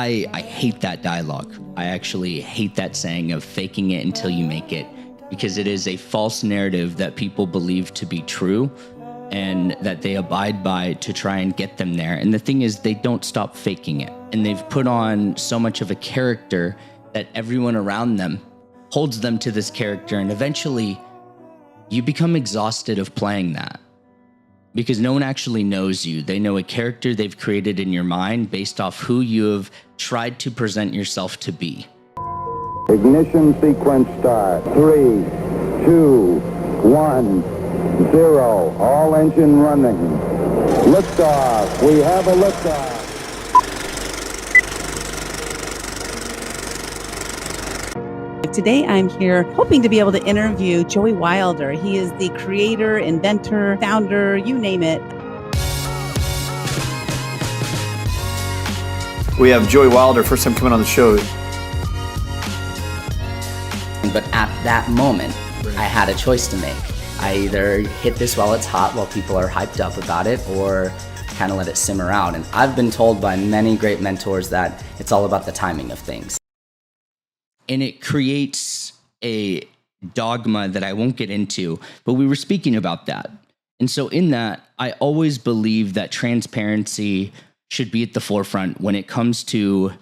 I hate that dialogue. I actually hate that saying of faking it until you make it, because it is a false narrative that people believe to be true and that they abide by to try and get them there. And the thing is, they don't stop faking it. And they've put on so much of a character that everyone around them holds them to this character. And eventually you become exhausted of playing that because no one actually knows you. They know a character they've created in your mind based off who you have tried to present yourself to be. Ignition sequence start. 3, 2, 1, 0. All engine running. Liftoff. We have a liftoff. Today I'm here hoping to be able to interview Joey Wilder. He is the creator, inventor, founder, you name it. We have Joey Wilder, first time coming on the show. But at that moment, I had a choice to make. I either hit this while it's hot, while people are hyped up about it, or kind of let it simmer out. And I've been told by many great mentors that it's all about the timing of things. And it creates a dogma that I won't get into, but we were speaking about that. And so in that, I always believe that transparency should be at the forefront when it comes to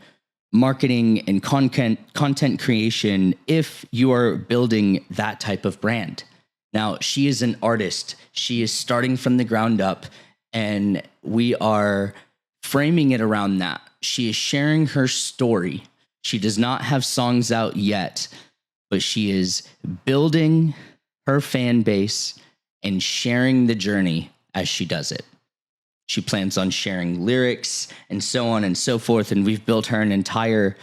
marketing and content creation if you are building that type of brand. Now, she is an artist. She is starting from the ground up, and we are framing it around that. She is sharing her story. She does not have songs out yet, but she is building her fan base and sharing the journey as she does it. She plans on sharing lyrics and so on and so forth. And we've built her an entire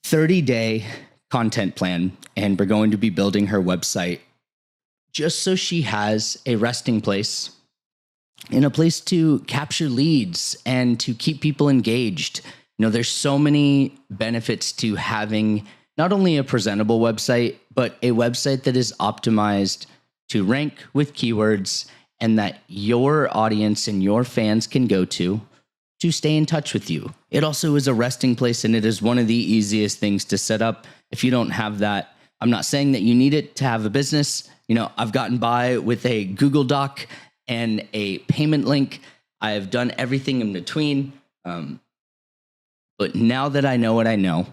30-day content plan. And we're going to be building her website just so she has a resting place and a place to capture leads and to keep people engaged. You know, there's so many benefits to having not only a presentable website, but a website that is optimized to rank with keywords and that your audience and your fans can go to stay in touch with you. It also is a resting place, and it is one of the easiest things to set up. If you don't have that, I'm not saying that you need it to have a business. You know, I've gotten by with a Google Doc and a payment link. I've done everything in between. But now that I know what I know,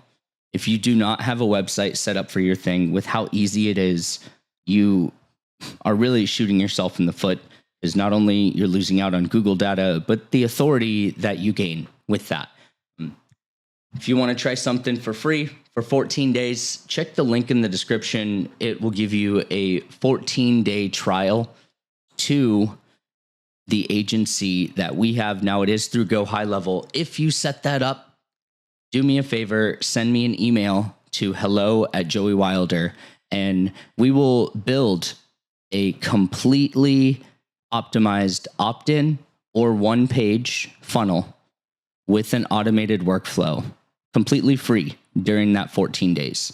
if you do not have a website set up for your thing, with how easy it is, you are really shooting yourself in the foot, because not only you're losing out on Google data, but the authority that you gain with that. If you want to try something for free for 14 days, check the link in the description. It will give you a 14-day trial to the agency that we have. Now, it is through Go High Level. If you set that up, do me a favor, send me an email to hello@JoeyWilder, and we will build a completely optimized opt-in or one-page funnel with an automated workflow, completely free during that 14 days.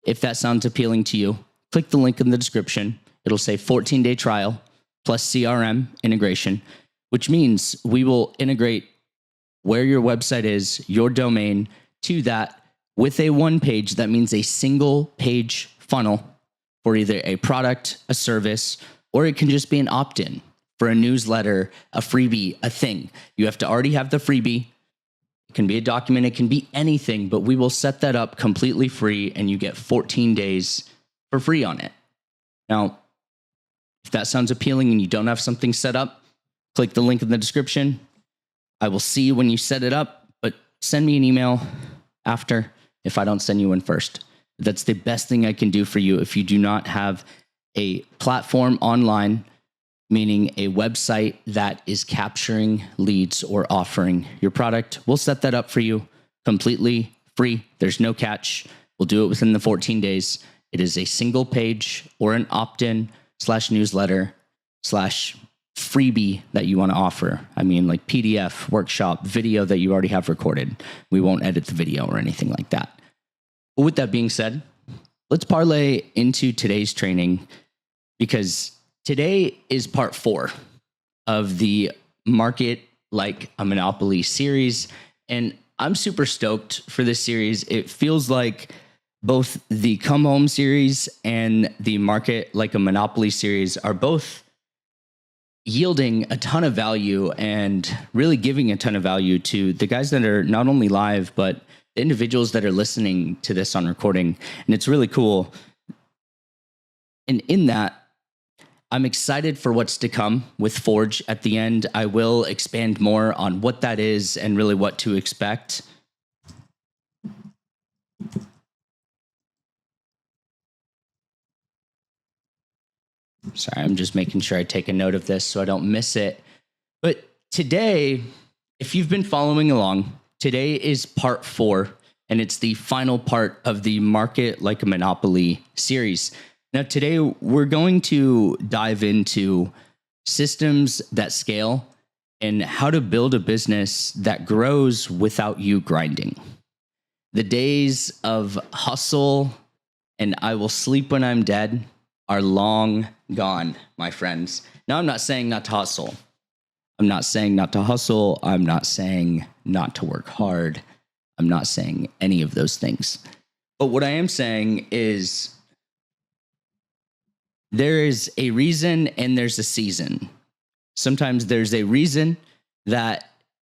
If that sounds appealing to you, click the link in the description. It'll say 14-day trial plus CRM integration, which means we will integrate where your website is, your domain, to that with a one page. That means a single page funnel for either a product, a service, or it can just be an opt-in for a newsletter, a freebie, a thing. You have to already have the freebie. It can be a document, it can be anything, but we will set that up completely free and you get 14 days for free on it. Now, if that sounds appealing and you don't have something set up, click the link in the description. I will see you when you set it up, but send me an email after if I don't send you one first. That's the best thing I can do for you if you do not have a platform online, meaning a website that is capturing leads or offering your product. We'll set that up for you completely free. There's no catch. We'll do it within the 14 days. It is a single page or an opt-in /newsletter /freebie that you want to offer. I mean, like PDF, workshop, video that you already have recorded. We won't edit the video or anything like that. But with that being said, let's parlay into today's training, because today is part 4 of the Market Like a Monopoly series. And I'm super stoked for this series. It feels like both the Come Home series and the Market Like a Monopoly series are both yielding a ton of value and really giving a ton of value to the guys that are not only live, but the individuals that are listening to this on recording. And it's really cool. And in that, I'm excited for what's to come with Forge at the end. I will expand more on what that is and really what to expect. Sorry, I'm just making sure I take a note of this so I don't miss it. But today, if you've been following along, today is part 4, and it's the final part of the Market Like a Monopoly series. Now, today we're going to dive into systems that scale and how to build a business that grows without you grinding. The days of hustle and I will sleep when I'm dead are long gone, my friends. Now, I'm not saying not to hustle. I'm not saying not to hustle. I'm not saying not to work hard. I'm not saying any of those things. But what I am saying is there is a reason and there's a season. Sometimes there's a reason that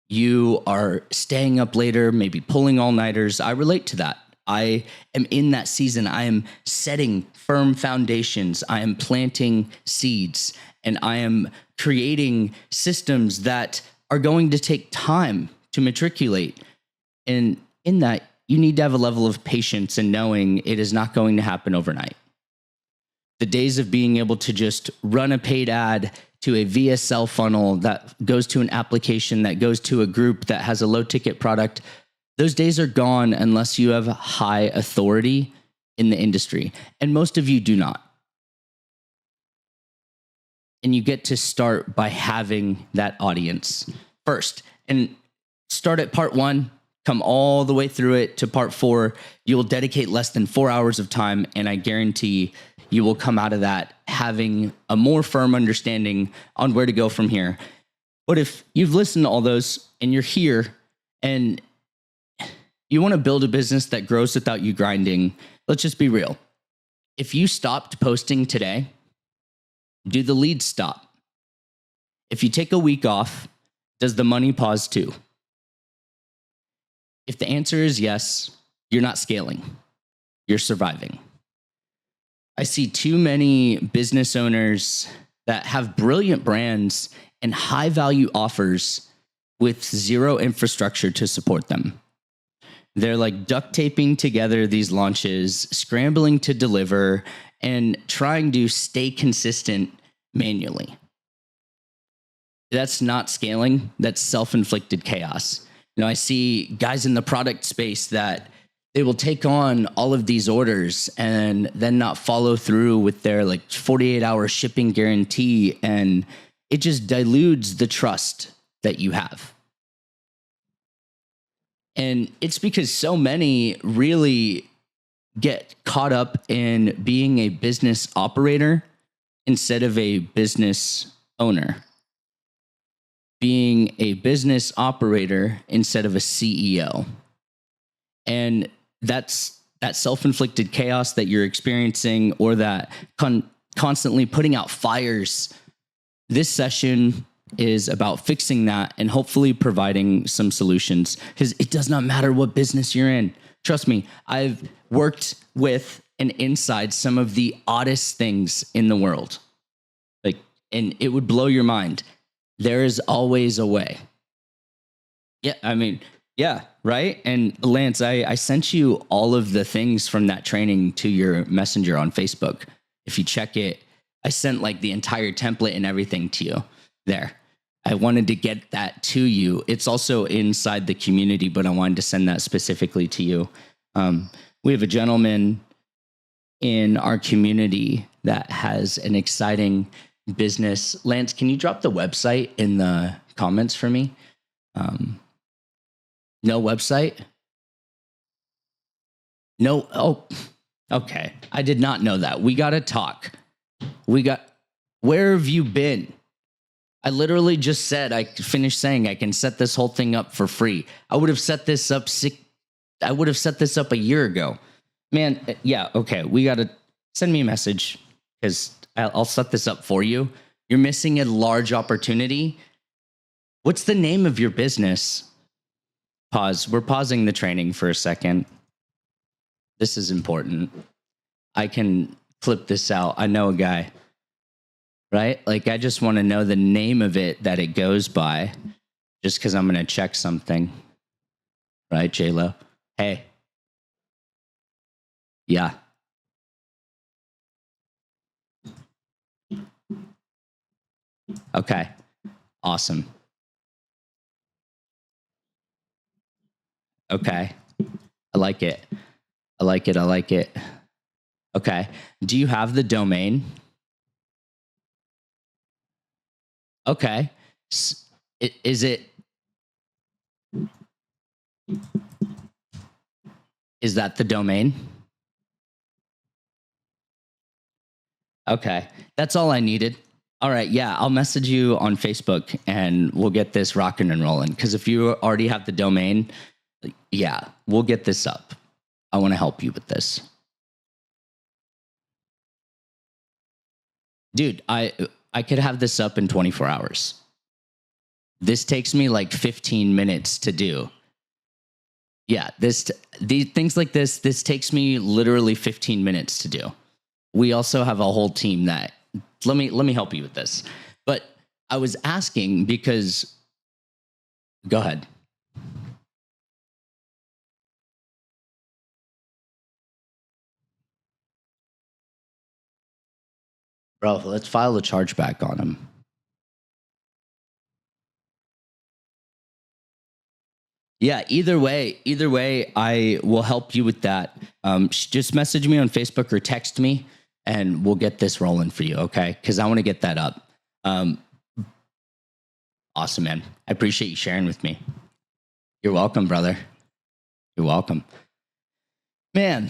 you are staying up later, maybe pulling all-nighters. I relate to that. I am in that season. I am setting firm foundations. I am planting seeds, and I am creating systems that are going to take time to matriculate. And in that, you need to have a level of patience and knowing it is not going to happen overnight. The days of being able to just run a paid ad to a VSL funnel that goes to an application that goes to a group that has a low ticket product, those days are gone unless you have high authority in the industry. And most of you do not. And you get to start by having that audience first. And start at part 1, come all the way through it to part 4. You will dedicate less than 4 hours of time, and I guarantee you will come out of that having a more firm understanding on where to go from here. But if you've listened to all those and you're here and you want to build a business that grows without you grinding, let's just be real. If you stopped posting today, do the leads stop? If you take a week off, does the money pause too? If the answer is yes, you're not scaling, you're surviving. I see too many business owners that have brilliant brands and high value offers with zero infrastructure to support them. They're like duct taping together these launches, scrambling to deliver, and trying to stay consistent manually. That's not scaling, that's self-inflicted chaos. I see guys in the product space that they will take on all of these orders and then not follow through with their 48-hour shipping guarantee, and it just dilutes the trust that you have. And it's because so many really get caught up in being a business operator instead of a business owner. Being a business operator instead of a CEO. And that's that self-inflicted chaos that you're experiencing, or that constantly putting out fires. This session is about fixing that and hopefully providing some solutions, because it does not matter what business you're in. Trust me, I've worked with and inside some of the oddest things in the world. And it would blow your mind. There is always a way. Yeah, right? And Lance, I sent you all of the things from that training to your messenger on Facebook. If you check it, I sent the entire template and everything to you there. I wanted to get that to you. It's also inside the community, but I wanted to send that specifically to you. We have a gentleman in our community that has an exciting business. Lance, can you drop the website in the comments for me? No website? No. Oh, okay. I did not know that. We got to talk. Where have you been? I literally just said, I finished saying I can set this whole thing up for free. I would have set this up a year ago. Man, yeah, okay. We got to send me a message because I'll set this up for you. You're missing a large opportunity. What's the name of your business? Pause. We're pausing the training for a second. This is important. I can clip this out. I know a guy, right? Like, I just want to know the name of it that it goes by just because I'm going to check something. Right, J-Lo? Hey. Yeah. Okay. Awesome. Okay. I like it. I like it. I like it. Okay. Do you have the domain? Okay. Is that the domain? Okay. That's all I needed. All right. Yeah. I'll message you on Facebook and we'll get this rocking and rolling. Because if you already have the domain, yeah, we'll get this up. I want to help you with this. Dude, I could have this up in 24 hours. This takes me like 15 minutes to do. Yeah, these things like this takes me literally 15 minutes to do. We also have a whole team that let me help you with this. But I was asking because go ahead. Bro, let's file a chargeback on him. Yeah, either way, I will help you with that. Just message me on Facebook or text me and we'll get this rolling for you, okay? Because I want to get that up. Awesome, man. I appreciate you sharing with me. You're welcome, brother. You're welcome. Man,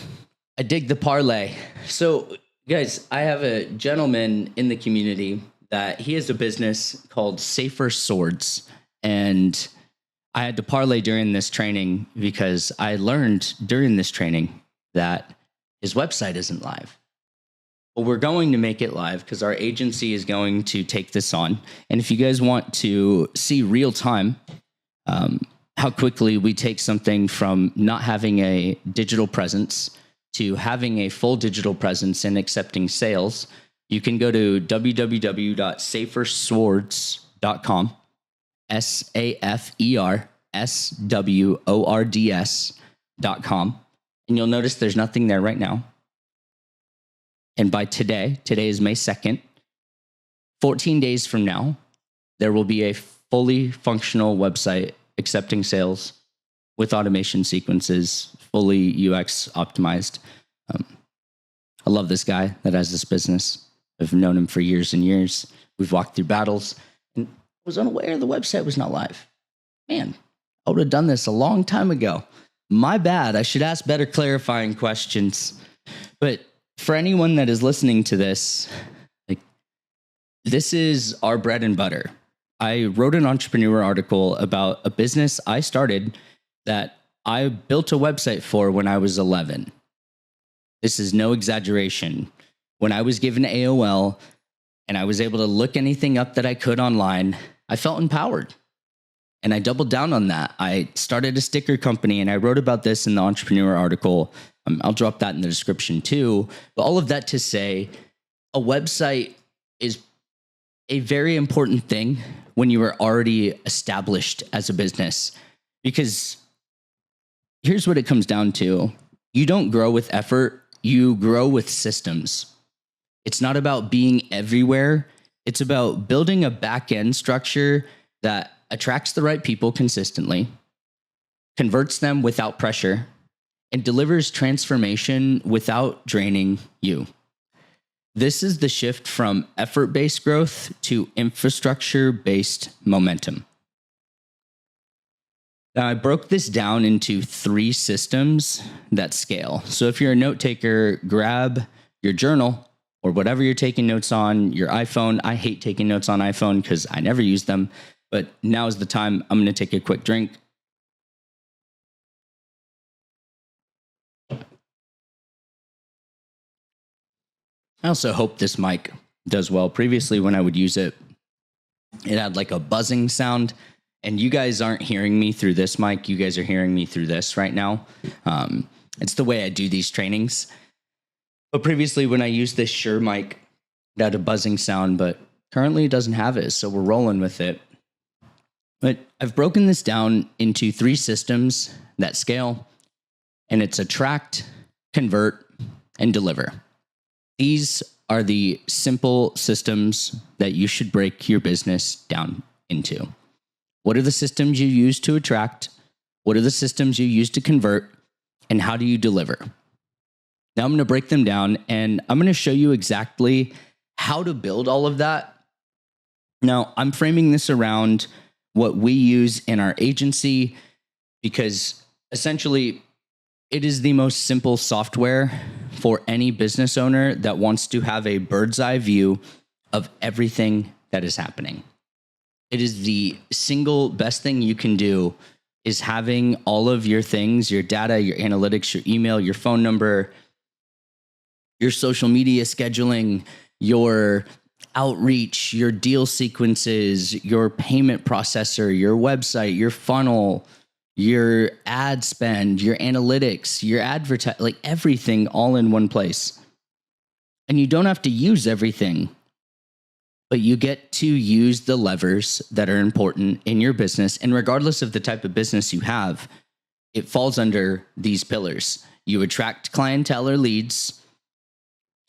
I dig the parlay. So, guys, I have a gentleman in the community that he has a business called Safer Swords. And I had to parlay during this training because I learned during this training that his website isn't live. But we're going to make it live because our agency is going to take this on. And if you guys want to see real time how quickly we take something from not having a digital presence to having a full digital presence and accepting sales, you can go to www.saferswords.com, SAFERSWORDS.com. And you'll notice there's nothing there right now. And by today is May 2nd, 14 days from now, there will be a fully functional website accepting sales with automation sequences, fully UX optimized. I love this guy that has this business. I've known him for years and years. We've walked through battles and was unaware the website was not live. Man, I would have done this a long time ago. My bad. I should ask better clarifying questions. But for anyone that is listening to this, like, this is our bread and butter. I wrote an entrepreneur article about a business I started that I built a website for when I was 11. This is no exaggeration. When I was given AOL and I was able to look anything up that I could online, I felt empowered. And I doubled down on that. I started a sticker company and I wrote about this in the entrepreneur article. I'll drop that in the description too. But all of that to say, a website is a very important thing when you are already established as a business. Because here's what it comes down to. You don't grow with effort, you grow with systems. It's not about being everywhere. It's about building a back-end structure that attracts the right people consistently, converts them without pressure, and delivers transformation without draining you. This is the shift from effort-based growth to infrastructure-based momentum. Now, I broke this down into 3 systems that scale. So if you're a note taker, grab your journal or whatever you're taking notes on, your iPhone. I hate taking notes on iPhone because I never use them, but now is the time. I'm going to take a quick drink. I also hope this mic does well. Previously, when I would use it, it had like a buzzing sound, and you guys aren't hearing me through this mic. You guys are hearing me through this right now. It's the way I do these trainings. But previously, when I used this Shure mic, it had a buzzing sound, but currently it doesn't have it, so we're rolling with it. But I've broken this down into 3 systems that scale, and it's attract, convert, and deliver. These are the simple systems that you should break your business down into. What are the systems you use to attract? What are the systems you use to convert? And how do you deliver? Now I'm going to break them down, and I'm going to show you exactly how to build all of that. Now, I'm framing this around what we use in our agency because essentially it is the most simple software for any business owner that wants to have a bird's eye view of everything that is happening. It is the single best thing you can do is having all of your things, your data, your analytics, your email, your phone number, your social media scheduling, your outreach, your deal sequences, your payment processor, your website, your funnel, your ad spend, your analytics, your like everything all in one place. And you don't have to use everything, but you get to use the levers that are important in your business. And regardless of the type of business you have, it falls under these pillars. You attract clientele or leads.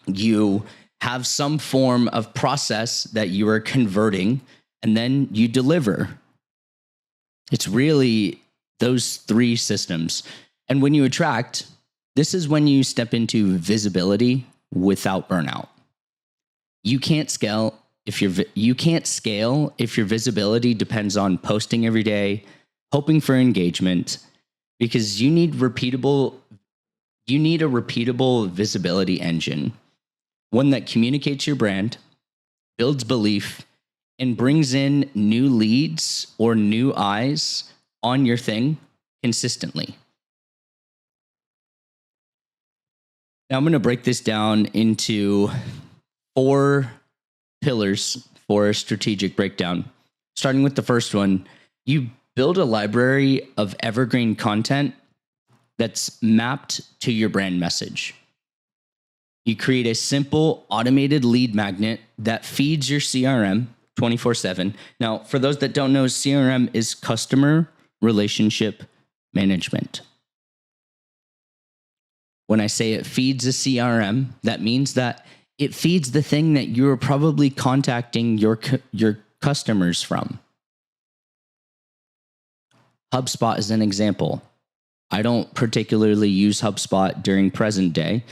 You have some form of process that you are converting, and then you deliver. It's really those 3 systems. And when you attract, this is when you step into visibility without burnout. You can't scale if your visibility depends on posting every day, hoping for engagement, because you need a repeatable visibility engine. One that communicates your brand, builds belief, and brings in new leads or new eyes on your thing consistently. Now I'm going to break this down into 4 pillars for a strategic breakdown. Starting with the first one, you build a library of evergreen content that's mapped to your brand message. You create a simple automated lead magnet that feeds your CRM 24/7. Now, for those that don't know, CRM is customer relationship management. When I say it feeds a CRM, that means that it feeds the thing that you're probably contacting your customers from. HubSpot is an example. I don't particularly use HubSpot during present day.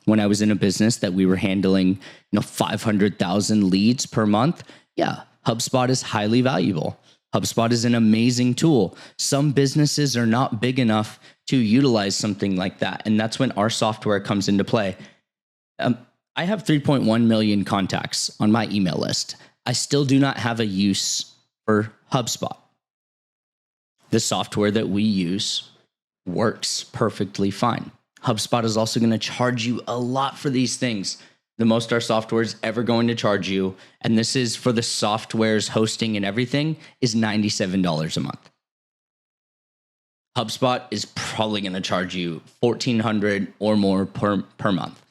When I was in a business that we were handling, 500,000 leads per month, yeah, HubSpot is highly valuable. HubSpot is an amazing tool. Some businesses are not big enough to utilize something like that, and that's when our software comes into play. I have 3.1 million contacts on my email list. I still do not have a use for HubSpot. The software that we use works perfectly fine. HubSpot is also going to charge you a lot for these things. The most our software is ever going to charge you, and this is for the software's hosting and everything, is $97 a month. HubSpot is probably going to charge you $1,400 or more per month.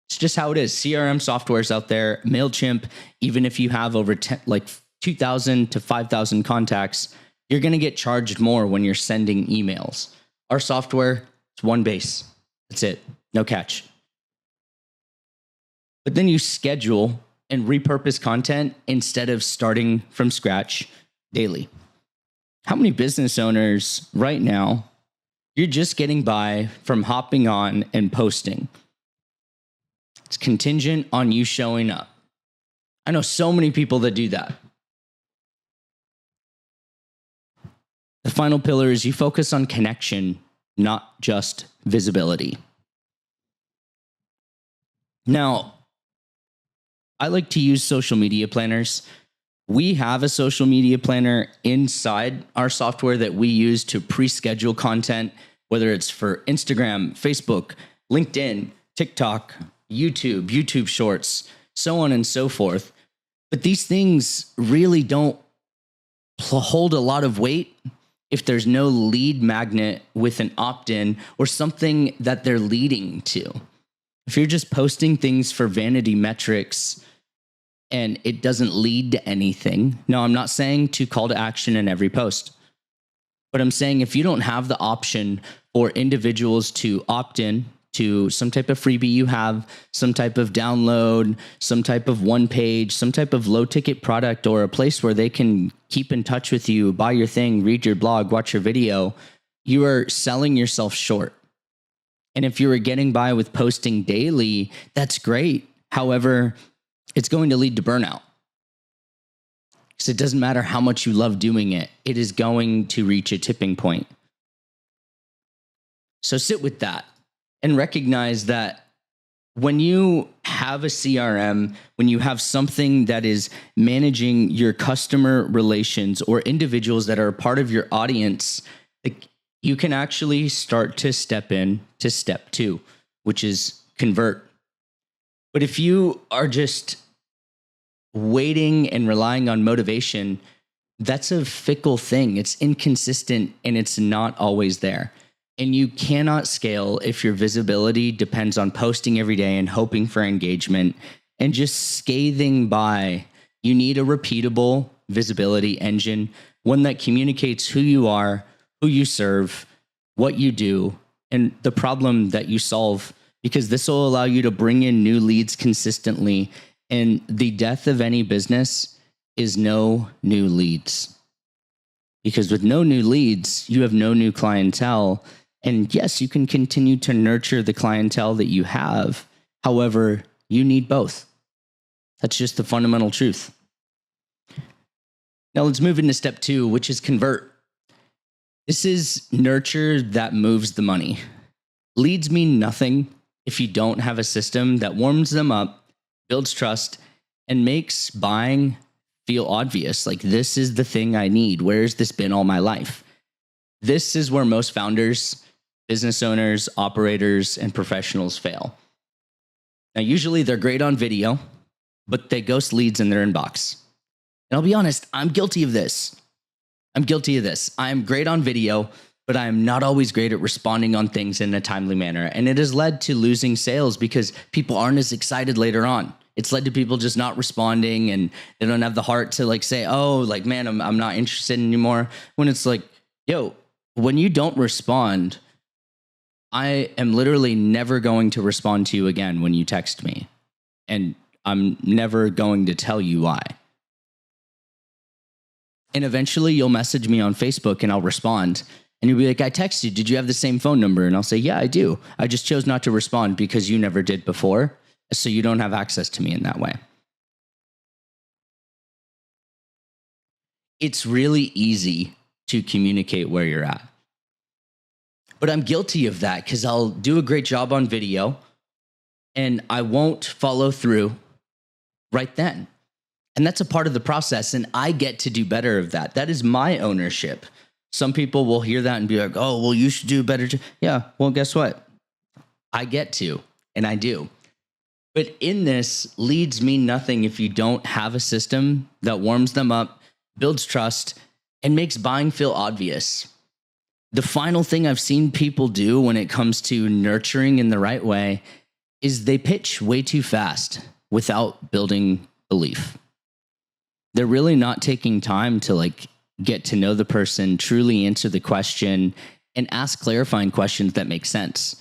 It's just how it is. CRM softwares out there, MailChimp, even if you have over 2,000 to 5,000 contacts, you're going to get charged more when you're sending emails. Our software, it's one base. That's it. No catch. But then you schedule and repurpose content instead of starting from scratch daily. How many business owners right now, you're just getting by from hopping on and posting? It's contingent on you showing up. I know so many people that do that. The final pillar is you focus on connection, not just visibility. Now, I like to use social media planners. We have a social media planner inside our software that we use to pre-schedule content, whether it's for Instagram, Facebook, LinkedIn, TikTok, YouTube Shorts, so on and so forth. But these things really don't hold a lot of weight if there's no lead magnet with an opt-in or something that they're leading to. If you're just posting things for vanity metrics and it doesn't lead to anything. No, I'm not saying to call to action in every post, but I'm saying if you don't have the option for individuals to opt in to some type of freebie you have, some type of download, some type of one page, some type of low ticket product, or a place where they can keep in touch with you, buy your thing, read your blog, watch your video, you are selling yourself short. And if you were getting by with posting daily, that's great. However, it's going to lead to burnout. Because it doesn't matter how much you love doing it, it is going to reach a tipping point. So sit with that and recognize that when you have a CRM, when you have something that is managing your customer relations or individuals that are a part of your audience, you can actually start to step in to step 2, which is convert. But if you are just waiting and relying on motivation, that's a fickle thing. It's inconsistent and it's not always there. And you cannot scale if your visibility depends on posting every day and hoping for engagement and just scathing by. You need a repeatable visibility engine, one that communicates who you are, who you serve, what you do, and the problem that you solve, because this will allow you to bring in new leads consistently. And the death of any business is no new leads. Because with no new leads, you have no new clientele. And yes, you can continue to nurture the clientele that you have. However, you need both. That's just the fundamental truth. Now let's move into step 2, which is convert. This is nurture that moves the money. Leads mean nothing if you don't have a system that warms them up, builds trust, and makes buying feel obvious. Like, this is the thing I need. Where has this been all my life? This is where most founders, business owners, operators, and professionals fail. Now, usually they're great on video, but they ghost leads in their inbox. And I'll be honest, I'm guilty of this. I'm great on video, but I am not always great at responding on things in a timely manner. And it has led to losing sales because people aren't as excited later on. It's led to people just not responding, and they don't have the heart to say, oh, man, I'm not interested anymore. When it's like, yo, when you don't respond, I am literally never going to respond to you again when you text me. And I'm never going to tell you why. And eventually you'll message me on Facebook and I'll respond. And you'll be like, I texted you. Did you have the same phone number? And I'll say, yeah, I do. I just chose not to respond because you never did before. So you don't have access to me in that way. It's really easy to communicate where you're at. But I'm guilty of that because I'll do a great job on video and I won't follow through right then. And that's a part of the process. And I get to do better of that. That is my ownership. Some people will hear that and be like, oh, well, you should do better. Yeah, well, guess what? I get to, and I do. But in this, leads mean nothing if you don't have a system that warms them up, builds trust, and makes buying feel obvious. The final thing I've seen people do when it comes to nurturing in the right way is they pitch way too fast without building belief. They're really not taking time to get to know the person, truly answer the question, and ask clarifying questions that make sense.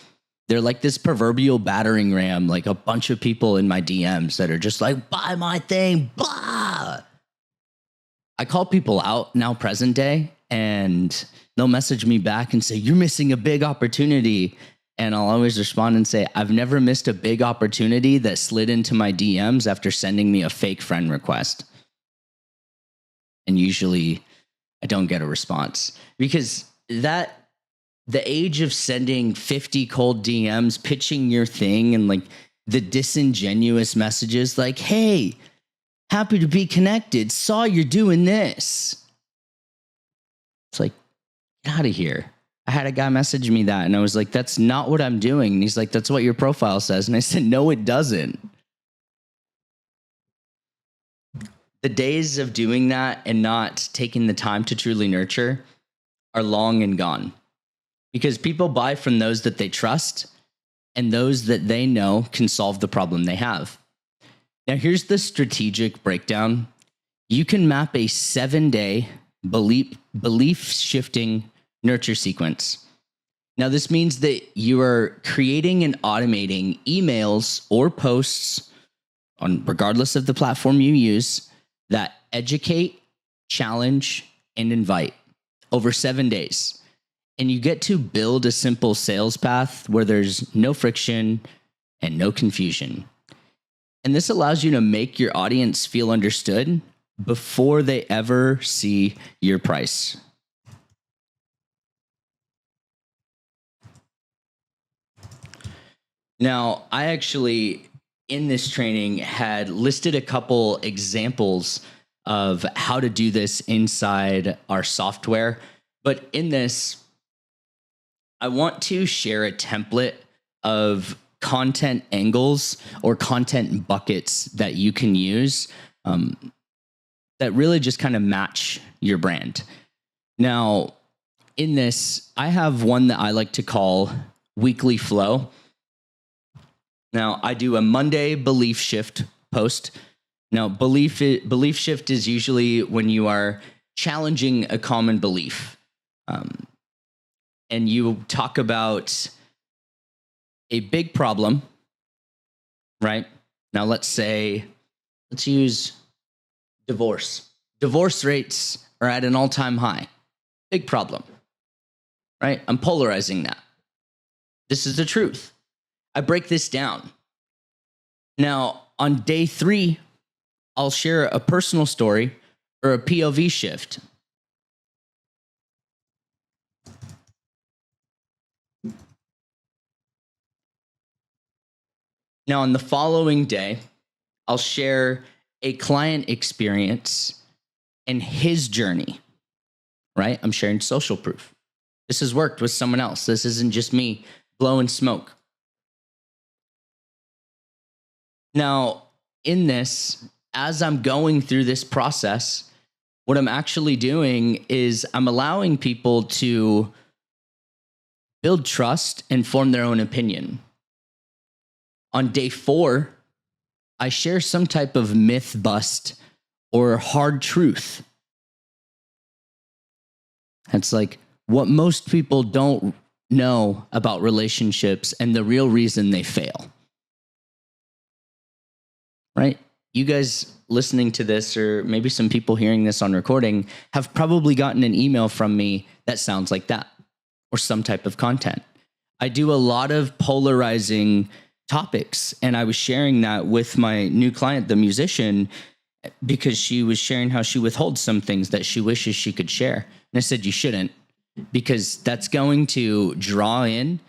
They're like this proverbial battering ram, like a bunch of people in my DMs that are just like, buy my thing, blah. I call people out now present day, and they'll message me back and say, you're missing a big opportunity. And I'll always respond and say, I've never missed a big opportunity that slid into my DMs after sending me a fake friend request. And usually I don't get a response because the age of sending 50 cold DMs, pitching your thing and the disingenuous messages like, hey, happy to be connected. Saw you're doing this. It's like, get out of here. I had a guy message me that and I was like, that's not what I'm doing. And he's like, that's what your profile says. And I said, no, it doesn't. The days of doing that and not taking the time to truly nurture are long and gone, because people buy from those that they trust and those that they know can solve the problem they have. Now, here's the strategic breakdown. You can map a 7-day belief shifting nurture sequence. Now, this means that you are creating and automating emails or posts on regardless of the platform you use that educate, challenge, and invite over 7 days. And you get to build a simple sales path where there's no friction and no confusion. And this allows you to make your audience feel understood before they ever see your price. Now, I actually, in this training, had listed a couple examples of how to do this inside our software. But in this, I want to share a template of content angles or content buckets that you can use that really just kind of match your brand. Now, in this, I have one that I like to call weekly flow. Now, I do a Monday belief shift post. Now, belief shift is usually when you are challenging a common belief. And you talk about a big problem, right? Now, let's use divorce. Divorce rates are at an all-time high. Big problem, right? I'm polarizing that. This is the truth. I break this down. Now, on day 3, I'll share a personal story or a POV shift. Now, on the following day, I'll share a client experience and his journey, right? I'm sharing social proof. This has worked with someone else. This isn't just me blowing smoke. Now, in this, as I'm going through this process, what I'm actually doing is I'm allowing people to build trust and form their own opinion. On day 4, I share some type of myth bust or hard truth. It's like what most people don't know about relationships and the real reason they fail. Right? You guys listening to this, or maybe some people hearing this on recording, have probably gotten an email from me that sounds like that, or some type of content. I do a lot of polarizing topics, and I was sharing that with my new client, the musician, because she was sharing how she withholds some things that she wishes she could share. And I said, you shouldn't, because that's going to draw in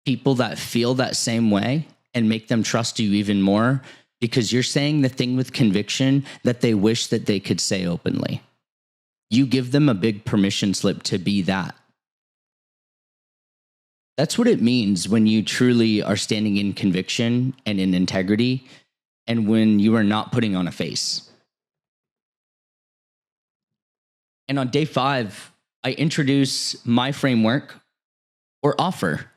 people that feel that same way and make them trust you even more, because you're saying the thing with conviction that they wish that they could say openly. You give them a big permission slip to be that. That's what it means when you truly are standing in conviction and in integrity, and when you are not putting on a face. And on day 5, I introduce my framework or offer.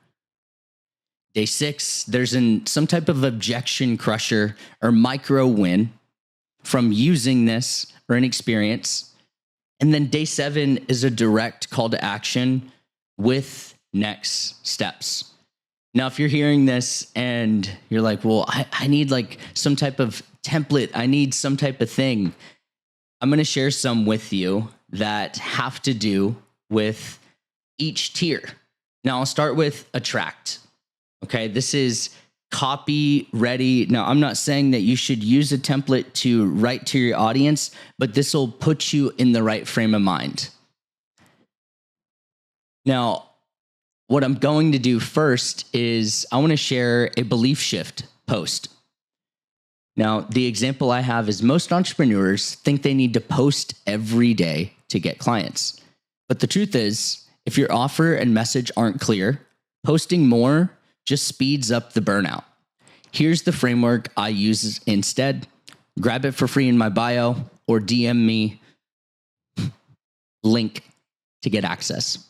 Day 6, there's some type of objection crusher or micro win from using this or an experience. And then day 7 is a direct call to action with next steps. Now, if you're hearing this and you're like, well, I need like some type of template, I need some type of thing, I'm going to share some with you that have to do with each tier. Now, I'll start with attract. Okay, this is copy ready. Now, I'm not saying that you should use a template to write to your audience, but this will put you in the right frame of mind. Now, what I'm going to do first is I want to share a belief shift post. Now, the example I have is most entrepreneurs think they need to post every day to get clients. But the truth is, if your offer and message aren't clear, posting more just speeds up the burnout. Here's the framework I use instead. Grab it for free in my bio or DM me link to get access.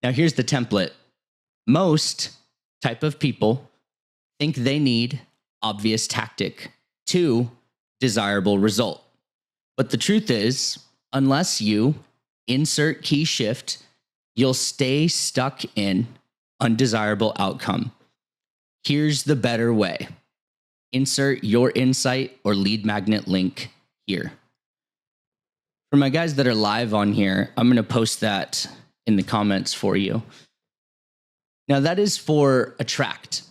Now, here's the template. Most type of people think they need obvious tactic to desirable result. But the truth is, unless you insert key shift, you'll stay stuck in undesirable outcome. Here's the better way. Insert your insight or lead magnet link here. For my guys that are live on here, I'm going to post that in the comments for you. Now that is for attract.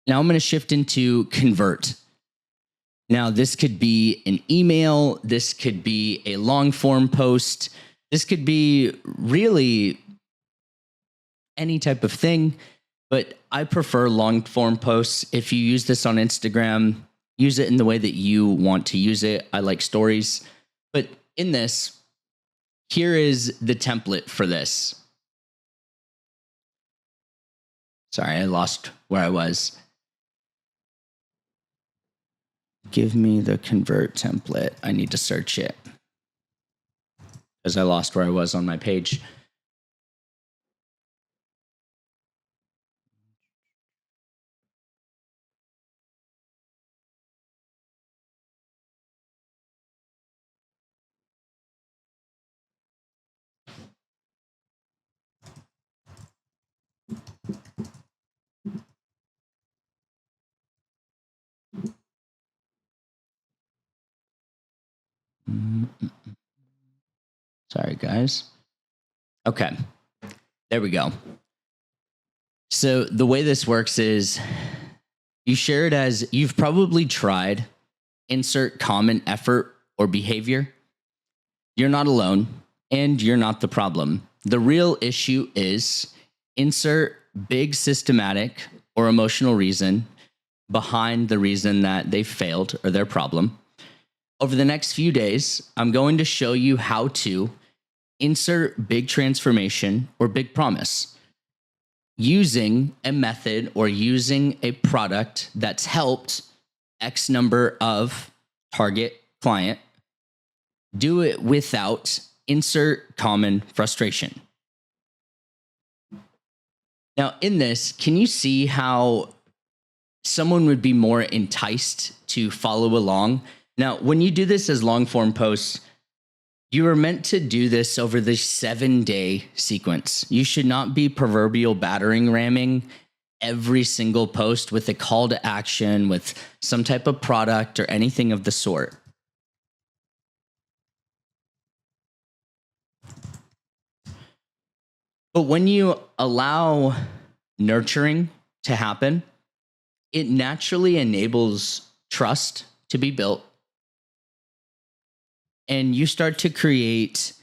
Now I'm going to shift into convert. Now this could be an email. This could be a long form post. This could be really any type of thing, but I prefer long form posts. If you use this on Instagram, use it in the way that you want to use it. I like stories, but in this, here is the template for this. Sorry, I lost where I was. Give me the convert template. I need to search it because I lost where I was on my page. Sorry, guys. Okay, there we go. So the way this works is you share it as you've probably tried, insert common effort or behavior. You're not alone and you're not the problem. The real issue is insert big systematic or emotional reason behind the reason that they failed or their problem. Over the next few days, I'm going to show you how to insert big transformation or big promise using a method or using a product that's helped X number of target client. Do it without insert common frustration. Now, in this, can you see how someone would be more enticed to follow along? Now, when you do this as long form posts, you are meant to do this over the 7-day sequence. You should not be proverbial battering ramming every single post with a call to action, with some type of product or anything of the sort. But when you allow nurturing to happen, it naturally enables trust to be built. And you start to create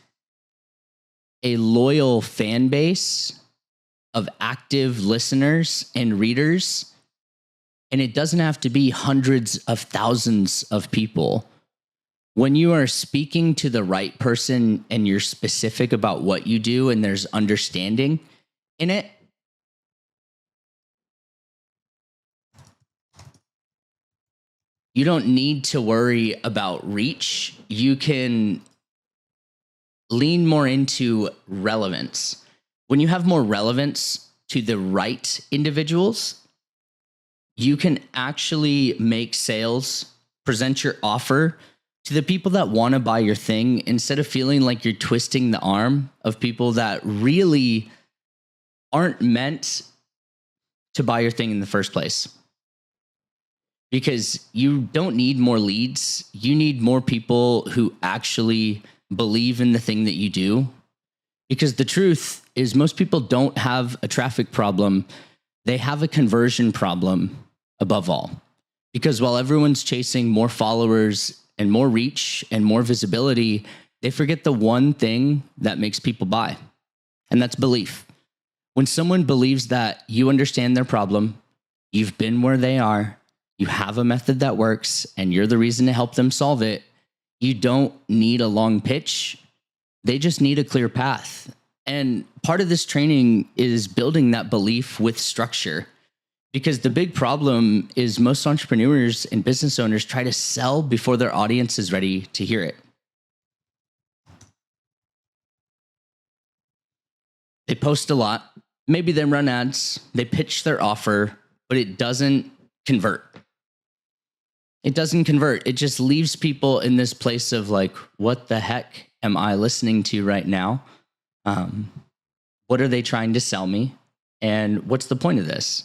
a loyal fan base of active listeners and readers. And it doesn't have to be hundreds of thousands of people. When you are speaking to the right person and you're specific about what you do and there's understanding in it, you don't need to worry about reach. You can lean more into relevance. When you have more relevance to the right individuals, you can actually make sales, present your offer to the people that want to buy your thing instead of feeling like you're twisting the arm of people that really aren't meant to buy your thing in the first place. Because you don't need more leads. You need more people who actually believe in the thing that you do. Because the truth is most people don't have a traffic problem. They have a conversion problem above all. Because while everyone's chasing more followers and more reach and more visibility, they forget the one thing that makes people buy. And that's belief. When someone believes that you understand their problem, you've been where they are, you have a method that works, and you're the reason to help them solve it, you don't need a long pitch. They just need a clear path. And part of this training is building that belief with structure. Because the big problem is most entrepreneurs and business owners try to sell before their audience is ready to hear it. They post a lot. Maybe they run ads. They pitch their offer, but it doesn't convert. It doesn't convert. It just leaves people in this place of like, what the heck am I listening to right now? What are they trying to sell me? And what's the point of this?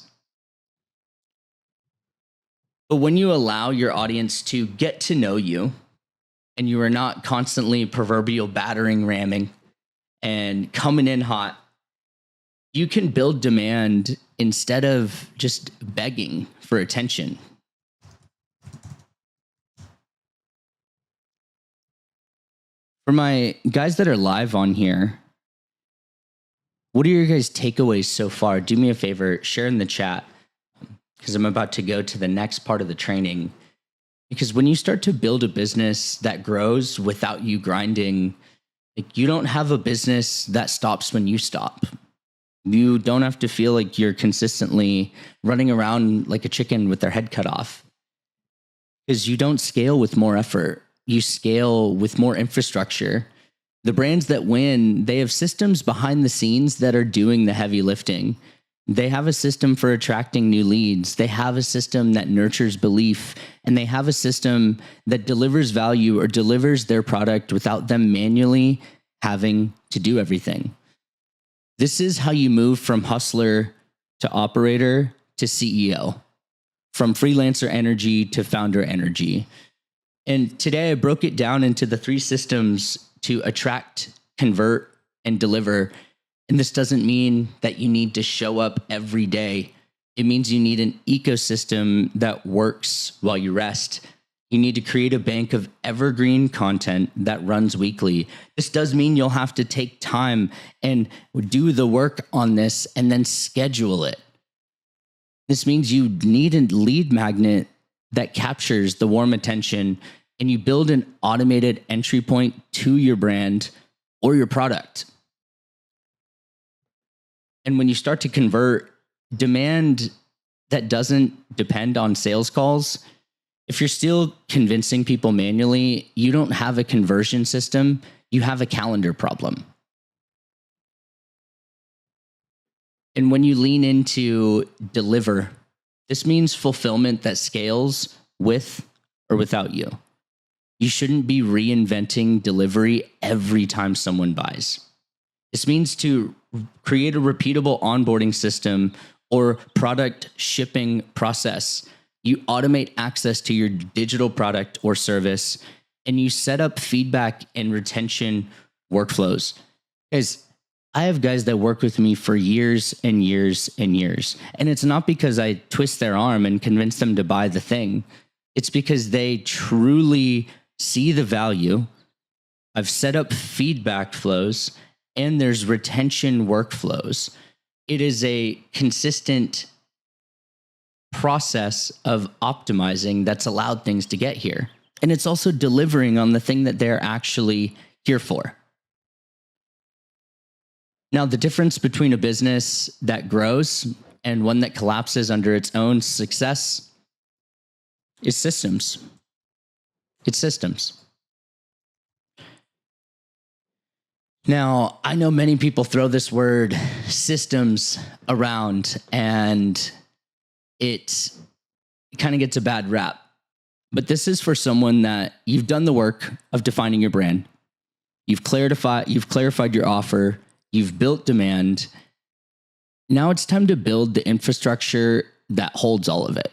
But when you allow your audience to get to know you, and you are not constantly proverbial battering ramming and coming in hot, you can build demand instead of just begging for attention. For my guys that are live on here, what are your guys' takeaways so far? Do me a favor, share in the chat, because I'm about to go to the next part of the training. Because when you start to build a business that grows without you grinding, like, you don't have a business that stops when you stop. You don't have to feel like you're consistently running around like a chicken with their head cut off. Because you don't scale with more effort. You scale with more infrastructure. The brands that win, they have systems behind the scenes that are doing the heavy lifting. They have a system for attracting new leads. They have a system that nurtures belief, and they have a system that delivers value or delivers their product without them manually having to do everything. This is how you move from hustler to operator to CEO, from freelancer energy to founder energy. And today I broke it down into the 3 systems to attract, convert, and deliver. And this doesn't mean that you need to show up every day. It means you need an ecosystem that works while you rest. You need to create a bank of evergreen content that runs weekly. This does mean you'll have to take time and do the work on this and then schedule it. This means you need a lead magnet that captures the warm attention, and you build an automated entry point to your brand or your product. And when you start to convert demand that doesn't depend on sales calls, if you're still convincing people manually, you don't have a conversion system, you have a calendar problem. And when you lean into deliver, this means fulfillment that scales with or without you. You shouldn't be reinventing delivery every time someone buys. This means to create a repeatable onboarding system or product shipping process. You automate access to your digital product or service, and you set up feedback and retention workflows. Guys, I have guys that work with me for years and years and years. And it's not because I twist their arm and convince them to buy the thing. It's because they truly see the value. I've set up feedback flows, and there's retention workflows. It is a consistent process of optimizing that's allowed things to get here. And it's also delivering on the thing that they're actually here for. Now, the difference between a business that grows and one that collapses under its own success is systems. It's systems. Now, I know many people throw this word systems around, and it kind of gets a bad rap. But this is for someone that you've done the work of defining your brand. You've clarified your offer. You've built demand. Now it's time to build the infrastructure that holds all of it.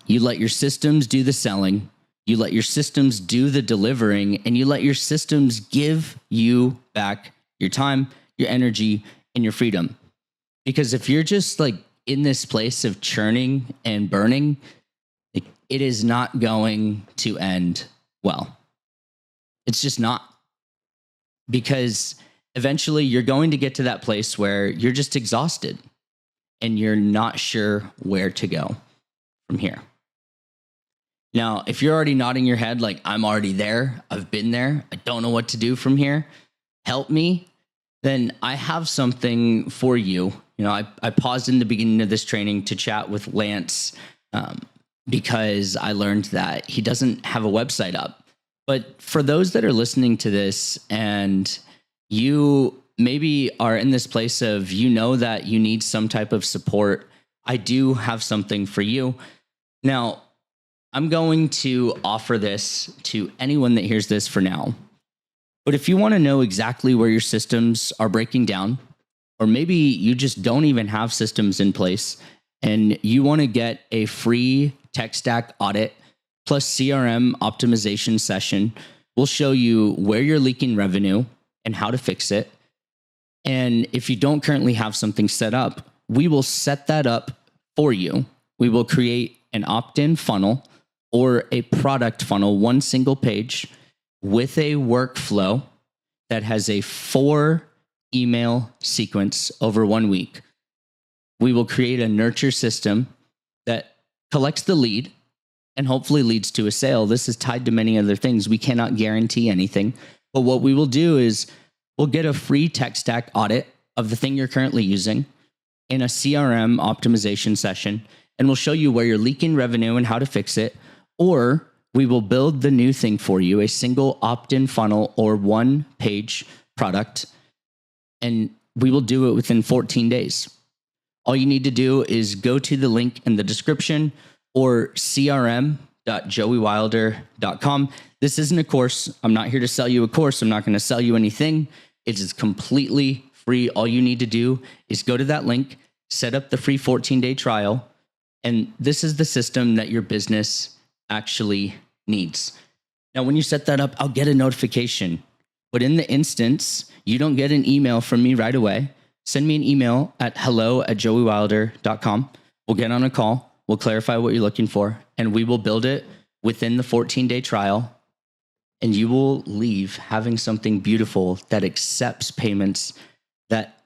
You let your systems do the selling. You let your systems do the delivering, and you let your systems give you back your time, your energy, and your freedom. Because if you're just like in this place of churning and burning, it is not going to end well. It's just not. Because eventually you're going to get to that place where you're just exhausted and you're not sure where to go from here. Now, if you're already nodding your head like, I'm already there, I've been there, I don't know what to do from here, help me, then I have something for you. You know, I paused in the beginning of this training to chat with Lance because I learned that he doesn't have a website up. But for those that are listening to this and you maybe are in this place of, you know, that you need some type of support, I do have something for you. Now, I'm going to offer this to anyone that hears this for now. But if you want to know exactly where your systems are breaking down, or maybe you just don't even have systems in place and you want to get a free tech stack audit plus CRM optimization session, we'll show you where you're leaking revenue and how to fix it. And if you don't currently have something set up, we will set that up for you. We will create an opt-in funnel or a product funnel, one single page with a workflow that has a 4 email sequence over 1 week. We will create a nurture system that collects the lead and hopefully leads to a sale. This is tied to many other things. We cannot guarantee anything, but what we will do is we'll get a free tech stack audit of the thing you're currently using in a CRM optimization session, and we'll show you where you're leaking revenue and how to fix it. Or we will build the new thing for you, a single opt-in funnel or 1-page product, and we will do it within 14 days. All you need to do is go to the link in the description or crm.joeywilder.com. This isn't a course. I'm not here to sell you a course. I'm not going to sell you anything. It is completely free. All you need to do is go to that link, set up the free 14-day trial, and this is the system that your business actually needs. Now, when you set that up, I'll get a notification. But in the instance, you don't get an email from me right away, send me an email at hello@joeywilder.com. We'll get on a call. We'll clarify what you're looking for, and we will build it within the 14-day trial. And you will leave having something beautiful that accepts payments, that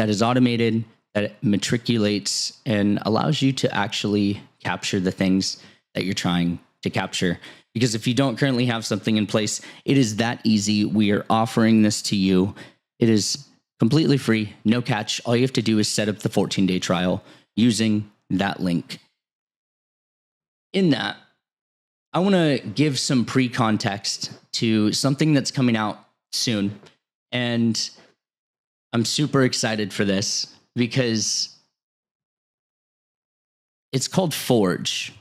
is automated, that matriculates, and allows you to actually capture the things that you're trying to capture. Because if you don't currently have something in place, it is that easy. We are offering this to you. It is completely free, no catch. All you have to do is set up the 14-day trial using that link. In that, I want to give some pre-context to something that's coming out soon. And I'm super excited for this because it's called Forge.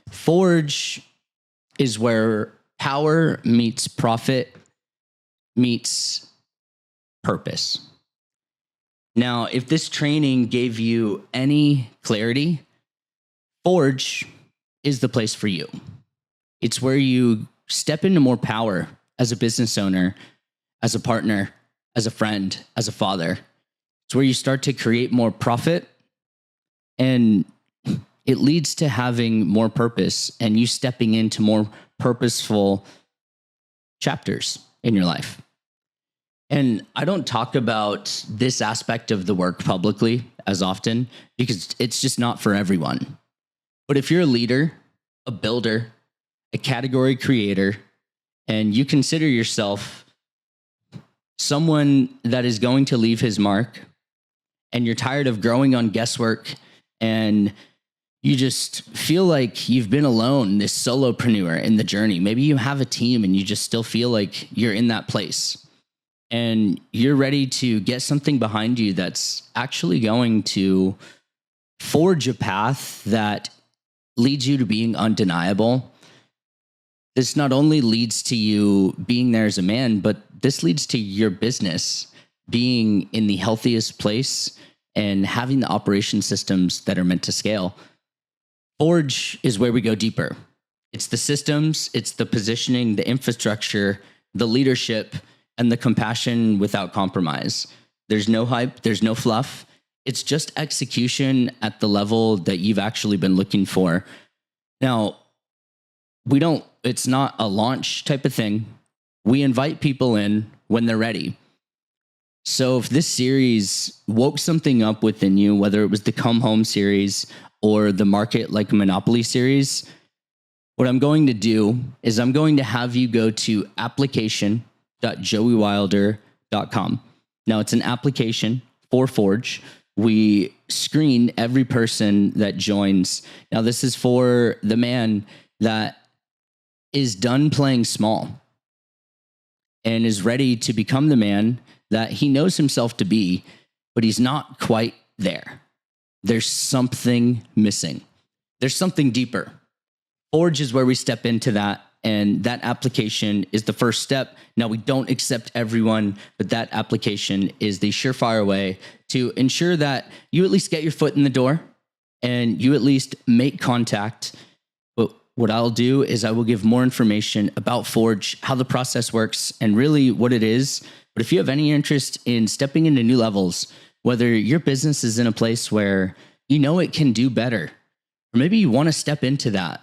Forge is where power meets profit meets purpose. Now, if this training gave you any clarity, Forge is the place for you. It's where you step into more power as a business owner, as a partner, as a friend, as a father. It's where you start to create more profit, and it leads to having more purpose and you stepping into more purposeful chapters in your life. And I don't talk about this aspect of the work publicly as often because it's just not for everyone. But if you're a leader, a builder, a category creator, and you consider yourself someone that is going to leave his mark, and you're tired of growing on guesswork, and you just feel like you've been alone, this solopreneur in the journey. Maybe you have a team and you just still feel like you're in that place. And you're ready to get something behind you that's actually going to forge a path that leads you to being undeniable. This not only leads to you being there as a man, but this leads to your business being in the healthiest place and having the operation systems that are meant to scale. Forge is where we go deeper. It's the systems, it's the positioning, the infrastructure, the leadership, and the compassion without compromise. There's no hype, there's no fluff. It's just execution at the level that you've actually been looking for. Now, it's not a launch type of thing. We invite people in when they're ready. So if this series woke something up within you, whether it was the Come Home series or the Market Like a Monopoly series, what I'm going to do is I'm going to have you go to application.joeywilder.com. Now, it's an application for Forge. We screen every person that joins. Now, this is for the man that is done playing small and is ready to become the man that he knows himself to be, but he's not quite there. There's something missing. There's something deeper. Forge is where we step into that, and that application is the first step. Now, we don't accept everyone, but that application is the surefire way to ensure that you at least get your foot in the door and you at least make contact. But what I'll do is I will give more information about Forge, how the process works, and really what it is. But if you have any interest in stepping into new levels, whether your business is in a place where you know it can do better, or maybe you want to step into that,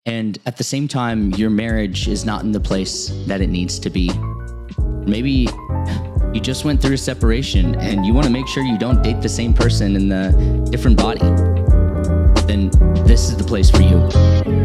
and at the same time, your marriage is not in the place that it needs to be. Maybe you just went through a separation and you want to make sure you don't date the same person in the different body. Then this is the place for you.